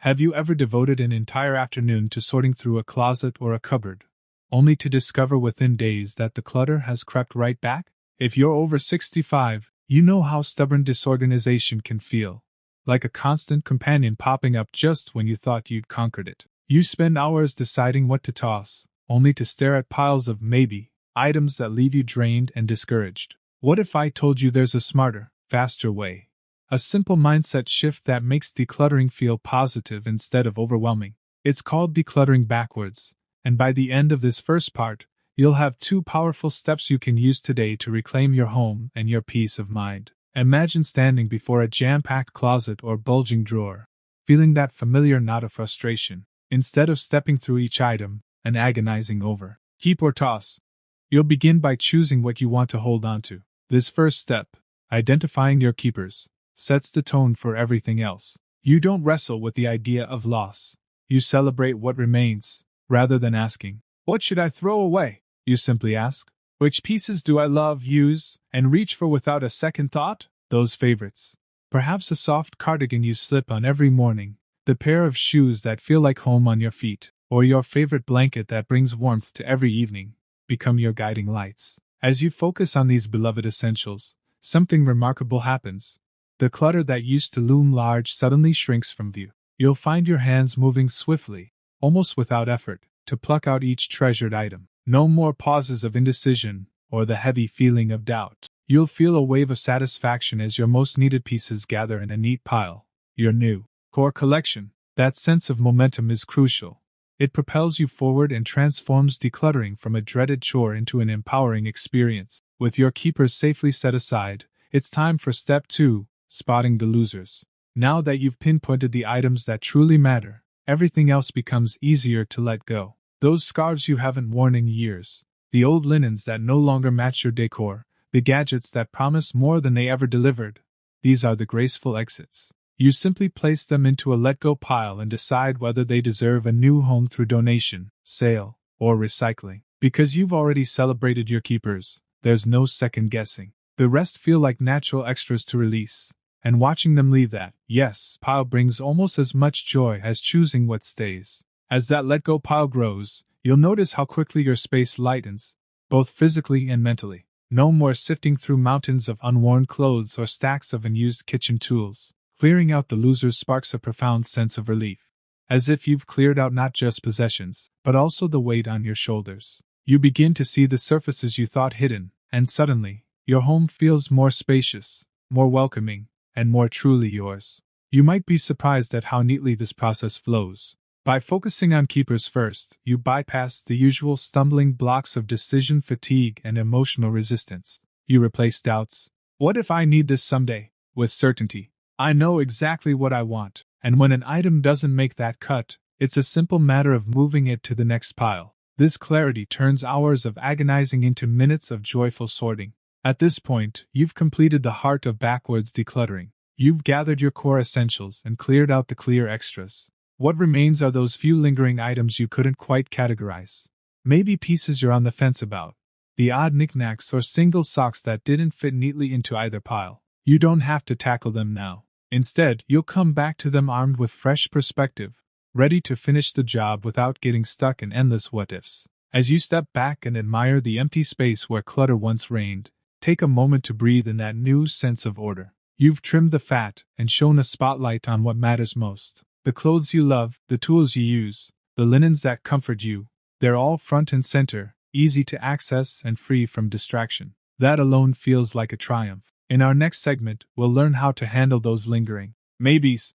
Have you ever devoted an entire afternoon to sorting through a closet or a cupboard, only to discover within days that the clutter has crept right back? If you're over 65, you know how stubborn disorganization can feel, like a constant companion popping up just when you thought you'd conquered it. You spend hours deciding what to toss, only to stare at piles of maybe items that leave you drained and discouraged. What if I told you there's a smarter, faster way? A simple mindset shift that makes decluttering feel positive instead of overwhelming. It's called Decluttering Backwards, and by the end of this first part, you'll have 2 powerful steps you can use today to reclaim your home and your peace of mind. Imagine standing before a jam-packed closet or bulging drawer, feeling that familiar knot of frustration. Instead of stepping through each item and agonizing over keep or toss, you'll begin by choosing what you want to hold on to. This first step, identifying your keepers, sets the tone for everything else. You don't wrestle with the idea of loss. You celebrate what remains, rather than asking, "What should I throw away?" You simply ask, "Which pieces do I love, use, and reach for without a second thought?" Those favorites. Perhaps a soft cardigan you slip on every morning, the pair of shoes that feel like home on your feet, or your favorite blanket that brings warmth to every evening, become your guiding lights. As you focus on these beloved essentials, something remarkable happens. The clutter that used to loom large suddenly shrinks from view. You'll find your hands moving swiftly, almost without effort, to pluck out each treasured item. No more pauses of indecision, or the heavy feeling of doubt. You'll feel a wave of satisfaction as your most needed pieces gather in a neat pile. Your new core collection. That sense of momentum is crucial. It propels you forward and transforms decluttering from a dreaded chore into an empowering experience. With your keepers safely set aside, it's time for step 2, spotting the losers. Now that you've pinpointed the items that truly matter, everything else becomes easier to let go. Those scarves you haven't worn in years, the old linens that no longer match your decor, the gadgets that promise more than they ever delivered, these are the graceful exits. You simply place them into a let-go pile and decide whether they deserve a new home through donation, sale, or recycling. Because you've already celebrated your keepers, there's no second guessing. The rest feel like natural extras to release, and watching them leave that, yes, pile brings almost as much joy as choosing what stays. As that let-go pile grows, you'll notice how quickly your space lightens, both physically and mentally. No more sifting through mountains of unworn clothes or stacks of unused kitchen tools. Clearing out the losers sparks a profound sense of relief. As if you've cleared out not just possessions, but also the weight on your shoulders. You begin to see the surfaces you thought hidden, and suddenly, your home feels more spacious, more welcoming, and more truly yours. You might be surprised at how neatly this process flows. By focusing on keepers first, you bypass the usual stumbling blocks of decision fatigue and emotional resistance. You replace doubts. What if I need this someday? With certainty. I know exactly what I want, and when an item doesn't make that cut, it's a simple matter of moving it to the next pile. This clarity turns hours of agonizing into minutes of joyful sorting. At this point, you've completed the heart of backwards decluttering. You've gathered your core essentials and cleared out the clear extras. What remains are those few lingering items you couldn't quite categorize. Maybe pieces you're on the fence about. The odd knickknacks or single socks that didn't fit neatly into either pile. You don't have to tackle them now. Instead, you'll come back to them armed with fresh perspective, ready to finish the job without getting stuck in endless what-ifs. As you step back and admire the empty space where clutter once reigned, take a moment to breathe in that new sense of order. You've trimmed the fat and shone a spotlight on what matters most. The clothes you love, the tools you use, the linens that comfort you, they're all front and center, easy to access and free from distraction. That alone feels like a triumph. In our next segment, we'll learn how to handle those lingering maybes,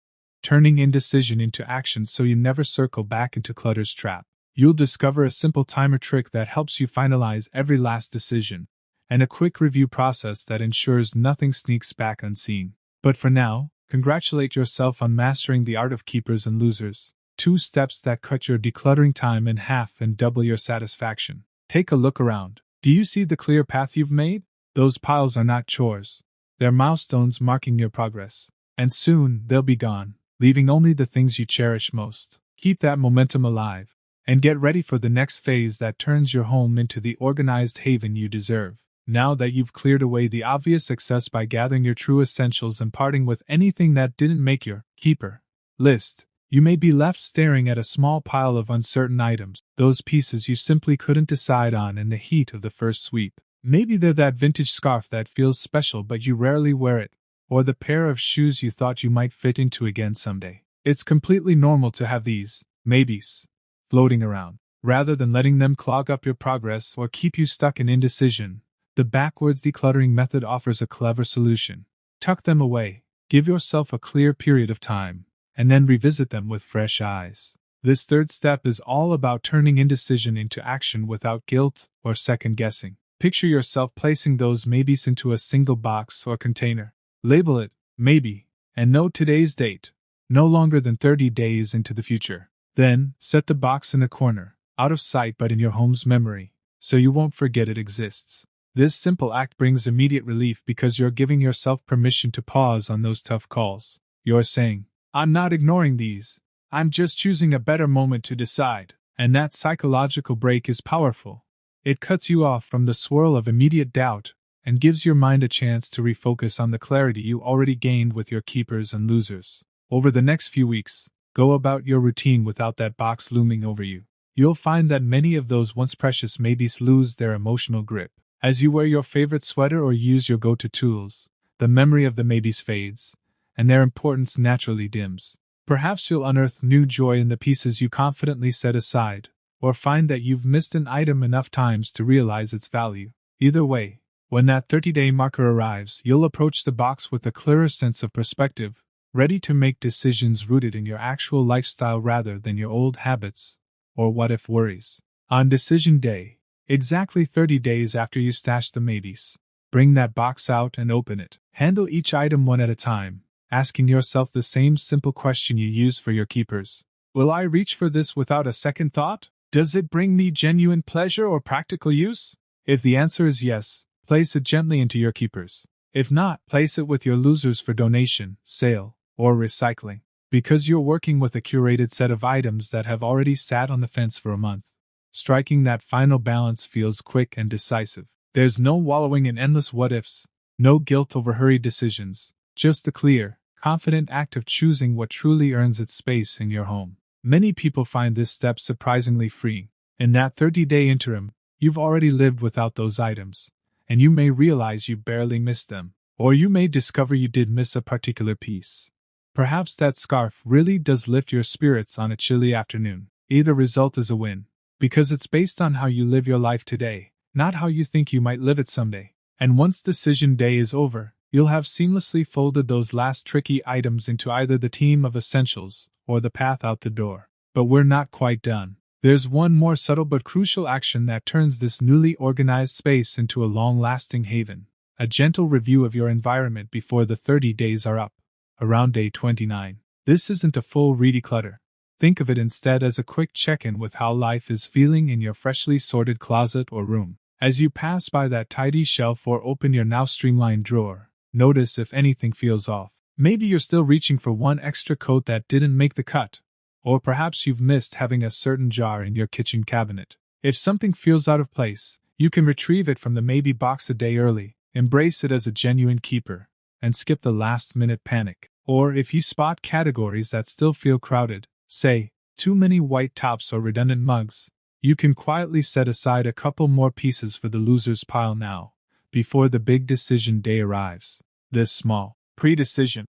turning indecision into action so you never circle back into clutter's trap. You'll discover a simple timer trick that helps you finalize every last decision, and a quick review process that ensures nothing sneaks back unseen. But for now, congratulate yourself on mastering the art of keepers and losers, 2 steps that cut your decluttering time in half and double your satisfaction. Take a look around. Do you see the clear path you've made? Those piles are not chores. They're milestones marking your progress. And soon, they'll be gone, leaving only the things you cherish most. Keep that momentum alive, and get ready for the next phase that turns your home into the organized haven you deserve. Now that you've cleared away the obvious excess by gathering your true essentials and parting with anything that didn't make your keeper list, You may be left staring at a small pile of uncertain items, those pieces you simply couldn't decide on in the heat of the first sweep. Maybe they're that vintage scarf that feels special but you rarely wear it, or the pair of shoes you thought you might fit into again someday. It's completely normal to have these maybes floating around. Rather than letting them clog up your progress or keep you stuck in indecision, the backwards decluttering method offers a clever solution. Tuck them away, give yourself a clear period of time, and then revisit them with fresh eyes. This third step is all about turning indecision into action without guilt or second guessing. Picture yourself placing those maybes into a single box or container. Label it, maybe, and note today's date, no longer than 30 days into the future. Then, set the box in a corner, out of sight but in your home's memory, so you won't forget it exists. This simple act brings immediate relief because you're giving yourself permission to pause on those tough calls. You're saying, I'm not ignoring these, I'm just choosing a better moment to decide. And that psychological break is powerful. It cuts you off from the swirl of immediate doubt and gives your mind a chance to refocus on the clarity you already gained with your keepers and losers. Over the next few weeks, go about your routine without that box looming over you. You'll find that many of those once precious maybes lose their emotional grip. As you wear your favorite sweater or use your go-to tools, the memory of the maybes fades, and their importance naturally dims. Perhaps you'll unearth new joy in the pieces you confidently set aside, or find that you've missed an item enough times to realize its value. Either way, when that 30-day marker arrives, you'll approach the box with a clearer sense of perspective, ready to make decisions rooted in your actual lifestyle rather than your old habits or what-if worries. On decision day, exactly 30 days after you stash the maybes, bring that box out and open it. Handle each item one at a time, asking yourself the same simple question you use for your keepers. Will I reach for this without a second thought? Does it bring me genuine pleasure or practical use? If the answer is yes, place it gently into your keepers. If not, place it with your losers for donation, sale, or recycling. Because you're working with a curated set of items that have already sat on the fence for a month, striking that final balance feels quick and decisive. There's no wallowing in endless what-ifs, no guilt over hurried decisions, just the clear, confident act of choosing what truly earns its space in your home. Many people find this step surprisingly freeing. In that 30-day interim, you've already lived without those items, and you may realize you barely missed them, or you may discover you did miss a particular piece. Perhaps that scarf really does lift your spirits on a chilly afternoon. Either result is a win, because it's based on how you live your life today, not how you think you might live it someday. And once decision day is over, you'll have seamlessly folded those last tricky items into either the team of essentials or the path out the door. But we're not quite done. There's one more subtle but crucial action that turns this newly organized space into a long-lasting haven. A gentle review of your environment before the 30 days are up, around day 29. This isn't a full re-declutter. Think of it instead as a quick check-in with how life is feeling in your freshly sorted closet or room. As you pass by that tidy shelf or open your now streamlined drawer, notice if anything feels off. Maybe you're still reaching for one extra coat that didn't make the cut, or perhaps you've missed having a certain jar in your kitchen cabinet. If something feels out of place, you can retrieve it from the maybe box a day early, embrace it as a genuine keeper, and skip the last-minute panic. Or if you spot categories that still feel crowded, say, too many white tops or redundant mugs, you can quietly set aside a couple more pieces for the losers pile now, before the big decision day arrives. This small, pre-decision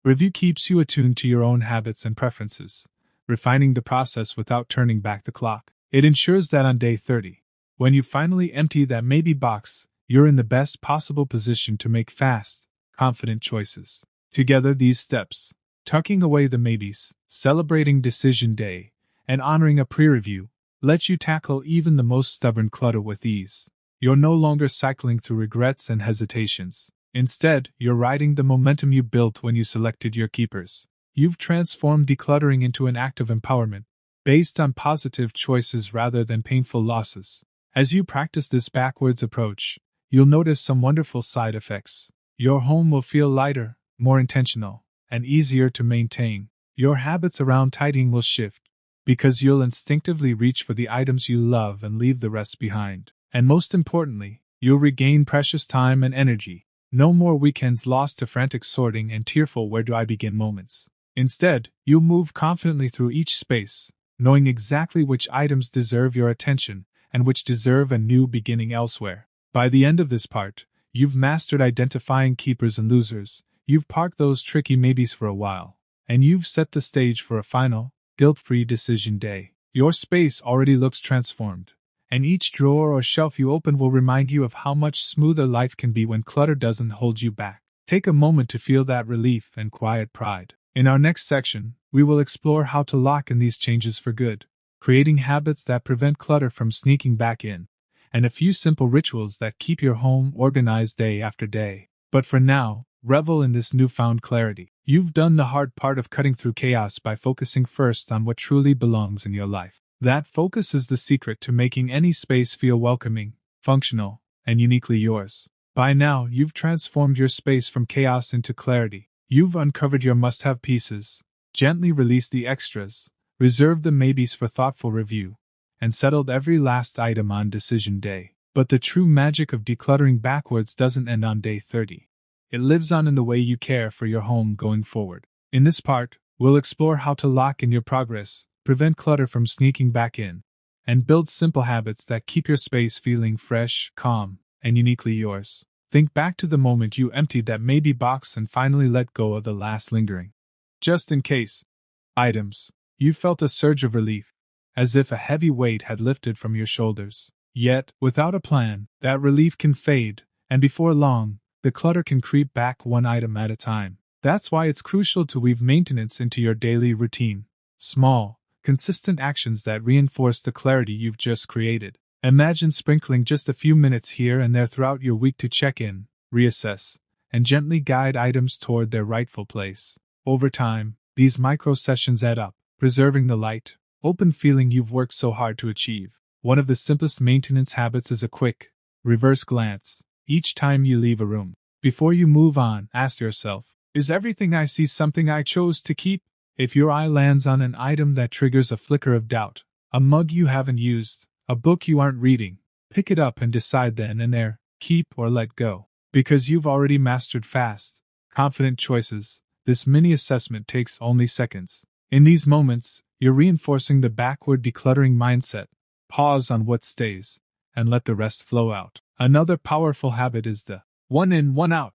review keeps you attuned to your own habits and preferences, refining the process without turning back the clock. It ensures that on day 30, when you finally empty that maybe box, you're in the best possible position to make fast, confident choices. Together, these steps, tucking away the maybes, celebrating decision day, and honoring a pre-review, let you tackle even the most stubborn clutter with ease. You're no longer cycling through regrets and hesitations. Instead, you're riding the momentum you built when you selected your keepers. You've transformed decluttering into an act of empowerment, based on positive choices rather than painful losses. As you practice this backwards approach, you'll notice some wonderful side effects. Your home will feel lighter, more intentional, and easier to maintain. Your habits around tidying will shift, because you'll instinctively reach for the items you love and leave the rest behind. And most importantly, you'll regain precious time and energy. No more weekends lost to frantic sorting and tearful where do I begin moments. Instead, you'll move confidently through each space, knowing exactly which items deserve your attention and which deserve a new beginning elsewhere. By the end of this part, you've mastered identifying keepers and losers, you've parked those tricky maybes for a while, and you've set the stage for a final, guilt-free decision day. Your space already looks transformed, and each drawer or shelf you open will remind you of how much smoother life can be when clutter doesn't hold you back. Take a moment to feel that relief and quiet pride. In our next section, we will explore how to lock in these changes for good, creating habits that prevent clutter from sneaking back in, and a few simple rituals that keep your home organized day after day. But for now, revel in this newfound clarity. You've done the hard part of cutting through chaos by focusing first on what truly belongs in your life. That focus is the secret to making any space feel welcoming, functional, and uniquely yours. By now, you've transformed your space from chaos into clarity. You've uncovered your must-have pieces, gently released the extras, reserved the maybes for thoughtful review, and settled every last item on decision day. But the true magic of decluttering backwards doesn't end on day 30. It lives on in the way you care for your home going forward. In this part, we'll explore how to lock in your progress, prevent clutter from sneaking back in, and build simple habits that keep your space feeling fresh, calm, and uniquely yours. Think back to the moment you emptied that maybe box and finally let go of the last lingering just in case items. You felt a surge of relief, as if a heavy weight had lifted from your shoulders. Yet, without a plan, that relief can fade, and before long, the clutter can creep back one item at a time. That's why it's crucial to weave maintenance into your daily routine. Small, consistent actions that reinforce the clarity you've just created. Imagine sprinkling just a few minutes here and there throughout your week to check in, reassess, and gently guide items toward their rightful place. Over time, these micro sessions add up, preserving the light, open feeling you've worked so hard to achieve. One of the simplest maintenance habits is a quick, reverse glance. Each time you leave a room, before you move on, ask yourself, is everything I see something I chose to keep? If your eye lands on an item that triggers a flicker of doubt, a mug you haven't used, a book you aren't reading, pick it up and decide then and there, keep or let go. Because you've already mastered fast, confident choices, this mini assessment takes only seconds. In these moments, you're reinforcing the backward decluttering mindset. Pause on what stays, and let the rest flow out. Another powerful habit is the one in, one out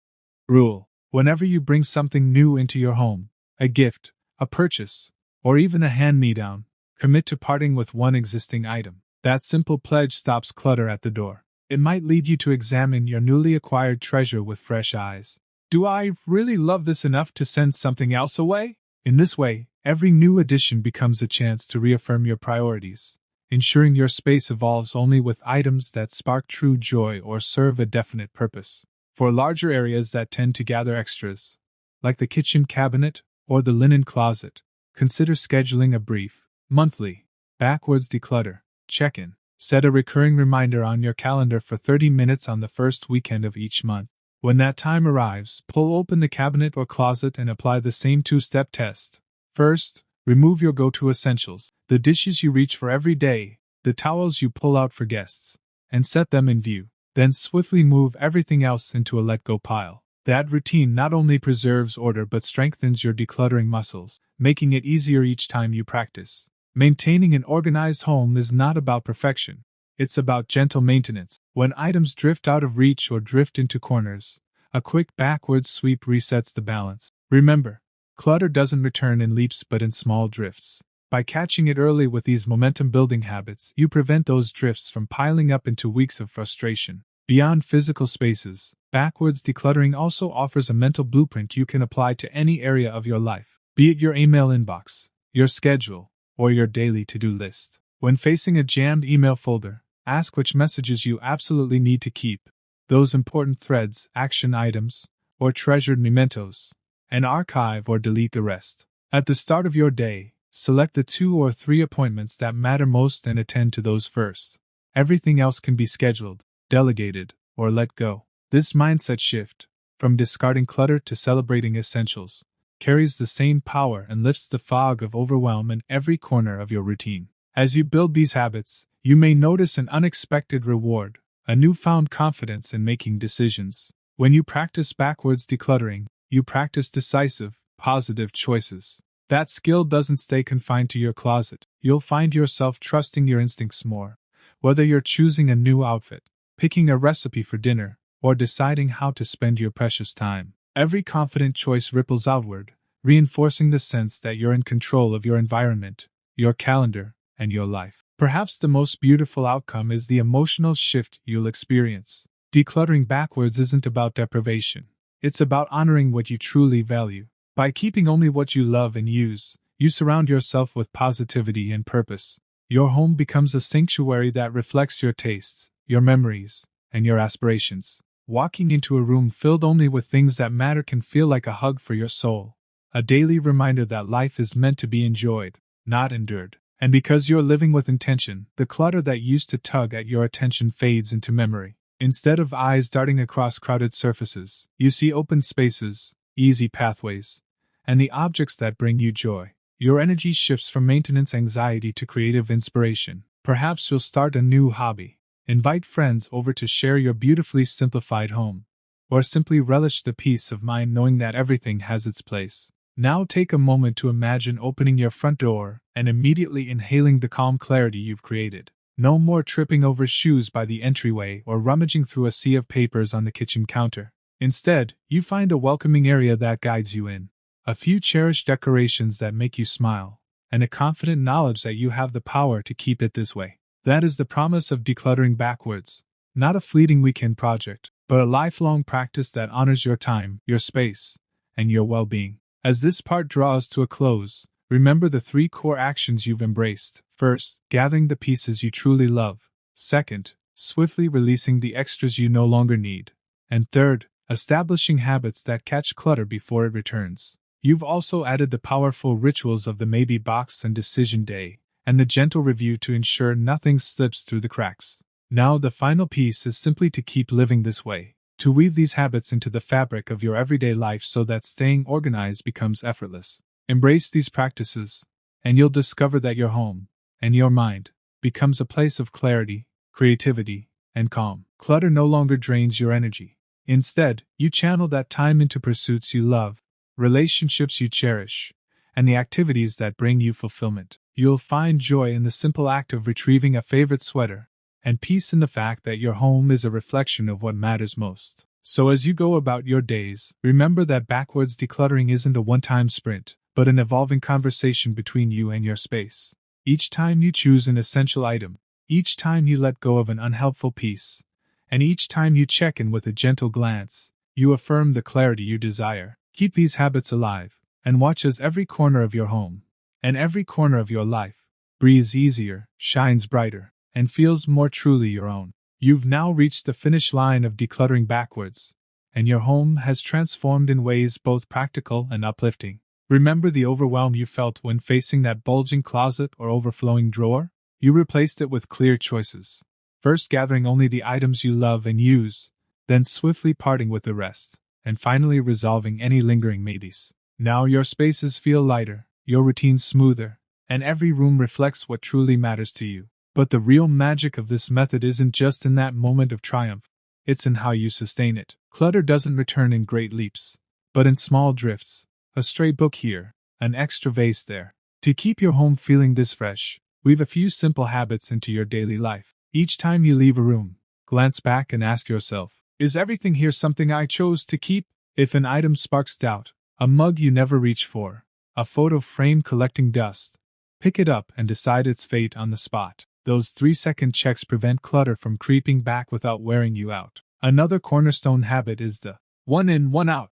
rule. Whenever you bring something new into your home, a gift, a purchase, or even a hand-me-down, commit to parting with one existing item. That simple pledge stops clutter at the door. It might lead you to examine your newly acquired treasure with fresh eyes. Do I really love this enough to send something else away? In this way, every new addition becomes a chance to reaffirm your priorities, ensuring your space evolves only with items that spark true joy or serve a definite purpose. For larger areas that tend to gather extras, like the kitchen cabinet or the linen closet, consider scheduling a brief, monthly, backwards declutter check-in. Set a recurring reminder on your calendar for 30 minutes on the first weekend of each month. When that time arrives, pull open the cabinet or closet and apply the same two-step test. First, remove your go-to essentials, the dishes you reach for every day, the towels you pull out for guests, and set them in view. Then swiftly move everything else into a let-go pile. That routine not only preserves order but strengthens your decluttering muscles, making it easier each time you practice. Maintaining an organized home is not about perfection. It's about gentle maintenance. When items drift out of reach or drift into corners, a quick backwards sweep resets the balance. Remember, clutter doesn't return in leaps but in small drifts. By catching it early with these momentum-building habits, you prevent those drifts from piling up into weeks of frustration. Beyond physical spaces, backwards decluttering also offers a mental blueprint you can apply to any area of your life, be it your email inbox, your schedule, or your daily to-do list. When facing a jammed email folder, ask which messages you absolutely need to keep, those important threads, action items, or treasured mementos, and archive or delete the rest. At the start of your day, select the 2 or 3 appointments that matter most and attend to those first. Everything else can be scheduled, delegated, or let go. This mindset shift, from discarding clutter to celebrating essentials, carries the same power and lifts the fog of overwhelm in every corner of your routine. As you build these habits, you may notice an unexpected reward, a newfound confidence in making decisions. When you practice backwards decluttering, you practice decisive, positive choices. That skill doesn't stay confined to your closet. You'll find yourself trusting your instincts more. Whether you're choosing a new outfit, picking a recipe for dinner, or deciding how to spend your precious time, every confident choice ripples outward, reinforcing the sense that you're in control of your environment, your calendar, and your life. Perhaps the most beautiful outcome is the emotional shift you'll experience. Decluttering backwards isn't about deprivation. It's about honoring what you truly value. By keeping only what you love and use, you surround yourself with positivity and purpose. Your home becomes a sanctuary that reflects your tastes, your memories, and your aspirations. Walking into a room filled only with things that matter can feel like a hug for your soul. A daily reminder that life is meant to be enjoyed, not endured. And because you're living with intention, the clutter that used to tug at your attention fades into memory. Instead of eyes darting across crowded surfaces, you see open spaces, easy pathways, and the objects that bring you joy. Your energy shifts from maintenance anxiety to creative inspiration. Perhaps you'll start a new hobby, invite friends over to share your beautifully simplified home, or simply relish the peace of mind knowing that everything has its place. Now take a moment to imagine opening your front door and immediately inhaling the calm clarity you've created. No more tripping over shoes by the entryway or rummaging through a sea of papers on the kitchen counter. Instead, you find a welcoming area that guides you in. A few cherished decorations that make you smile, and a confident knowledge that you have the power to keep it this way. That is the promise of decluttering backwards. Not a fleeting weekend project, but a lifelong practice that honors your time, your space, and your well-being. As this part draws to a close, remember the 3 core actions you've embraced. First, gathering the pieces you truly love. Second, swiftly releasing the extras you no longer need. And third, establishing habits that catch clutter before it returns. You've also added the powerful rituals of the maybe box and decision day, and the gentle review to ensure nothing slips through the cracks. Now the final piece is simply to keep living this way. To weave these habits into the fabric of your everyday life so that staying organized becomes effortless. Embrace these practices, and you'll discover that your home, and your mind, becomes a place of clarity, creativity, and calm. Clutter no longer drains your energy. Instead, you channel that time into pursuits you love, relationships you cherish, and the activities that bring you fulfillment. You'll find joy in the simple act of retrieving a favorite sweater, and peace in the fact that your home is a reflection of what matters most. So as you go about your days, remember that backwards decluttering isn't a one-time sprint, but an evolving conversation between you and your space. Each time you choose an essential item, each time you let go of an unhelpful piece, and each time you check in with a gentle glance, you affirm the clarity you desire. Keep these habits alive, and watch as every corner of your home, and every corner of your life, breathes easier, shines brighter, and feels more truly your own. You've now reached the finish line of decluttering backwards, and your home has transformed in ways both practical and uplifting. Remember the overwhelm you felt when facing that bulging closet or overflowing drawer? You replaced it with clear choices. First gathering only the items you love and use, then swiftly parting with the rest, and finally resolving any lingering maybes. Now your spaces feel lighter, your routine smoother, and every room reflects what truly matters to you. But the real magic of this method isn't just in that moment of triumph, it's in how you sustain it. Clutter doesn't return in great leaps, but in small drifts, a stray book here, an extra vase there. To keep your home feeling this fresh, weave a few simple habits into your daily life. Each time you leave a room, glance back and ask yourself, is everything here something I chose to keep? If an item sparks doubt, a mug you never reach for, a photo frame collecting dust, pick it up and decide its fate on the spot. Those 3-second checks prevent clutter from creeping back without wearing you out. Another cornerstone habit is the one in, one out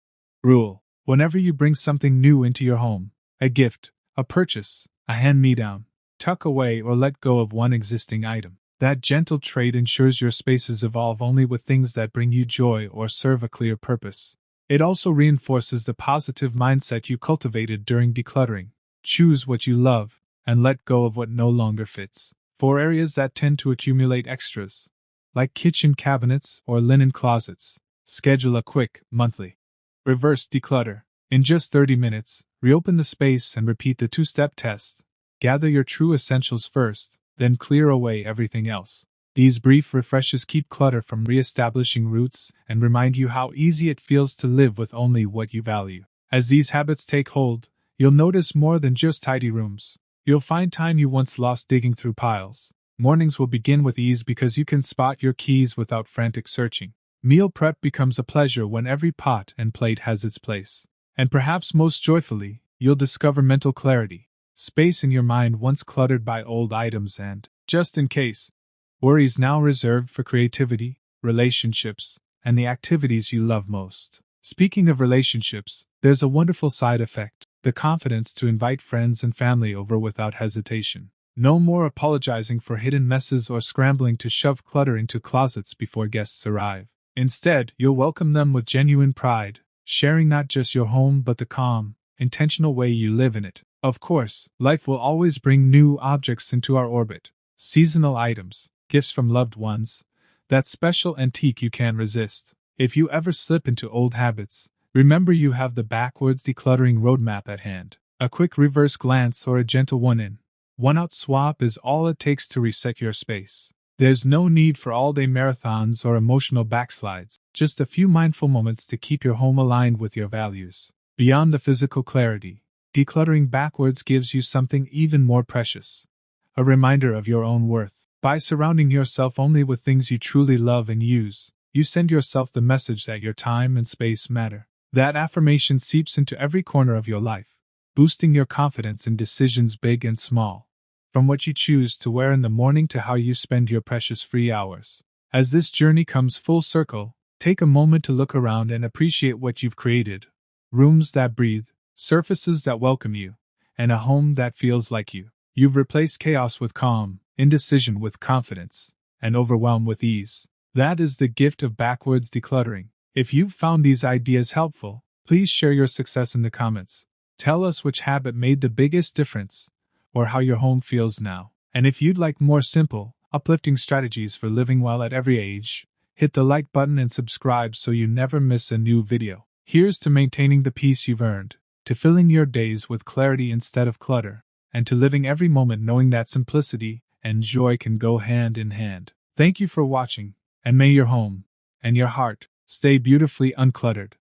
rule. Whenever you bring something new into your home, a gift, a purchase, a hand-me-down, tuck away or let go of one existing item. That gentle trait ensures your spaces evolve only with things that bring you joy or serve a clear purpose. It also reinforces the positive mindset you cultivated during decluttering. Choose what you love, and let go of what no longer fits. For areas that tend to accumulate extras, like kitchen cabinets or linen closets, schedule a quick, monthly reverse declutter. In just 30 minutes, reopen the space and repeat the 2-step test. Gather your true essentials first, then clear away everything else. These brief refreshes keep clutter from re-establishing roots and remind you how easy it feels to live with only what you value. As these habits take hold, you'll notice more than just tidy rooms. You'll find time you once lost digging through piles. Mornings will begin with ease because you can spot your keys without frantic searching. Meal prep becomes a pleasure when every pot and plate has its place. And perhaps most joyfully, you'll discover mental clarity. Space in your mind once cluttered by old items and, just in case, worries now reserved for creativity, relationships, and the activities you love most. Speaking of relationships, there's a wonderful side effect: the confidence to invite friends and family over without hesitation. No more apologizing for hidden messes or scrambling to shove clutter into closets before guests arrive. Instead, you'll welcome them with genuine pride, sharing not just your home but the calm, intentional way you live in it. Of course, life will always bring new objects into our orbit. Seasonal items, gifts from loved ones, that special antique you can't resist. If you ever slip into old habits, remember you have the Backwards decluttering roadmap at hand. A quick reverse glance or a gentle one-out swap is all it takes to reset your space. There's no need for all-day marathons or emotional backslides, just a few mindful moments to keep your home aligned with your values. Beyond the physical clarity, Decluttering Backwards gives you something even more precious: a reminder of your own worth. By surrounding yourself only with things you truly love and use, you send yourself the message that your time and space matter. That affirmation seeps into every corner of your life, boosting your confidence in decisions big and small. From what you choose to wear in the morning to how you spend your precious free hours. As this journey comes full circle, take a moment to look around and appreciate what you've created. Rooms that breathe, surfaces that welcome you, and a home that feels like you. You've replaced chaos with calm, indecision with confidence, and overwhelm with ease. That is the gift of backwards decluttering. If you've found these ideas helpful, please share your success in the comments. Tell us which habit made the biggest difference, or how your home feels now. And if you'd like more simple, uplifting strategies for living well at every age, hit the like button and subscribe so you never miss a new video. Here's to maintaining the peace you've earned, to filling your days with clarity instead of clutter, and to living every moment knowing that simplicity and joy can go hand in hand. Thank you for watching, and may your home and your heart stay beautifully uncluttered.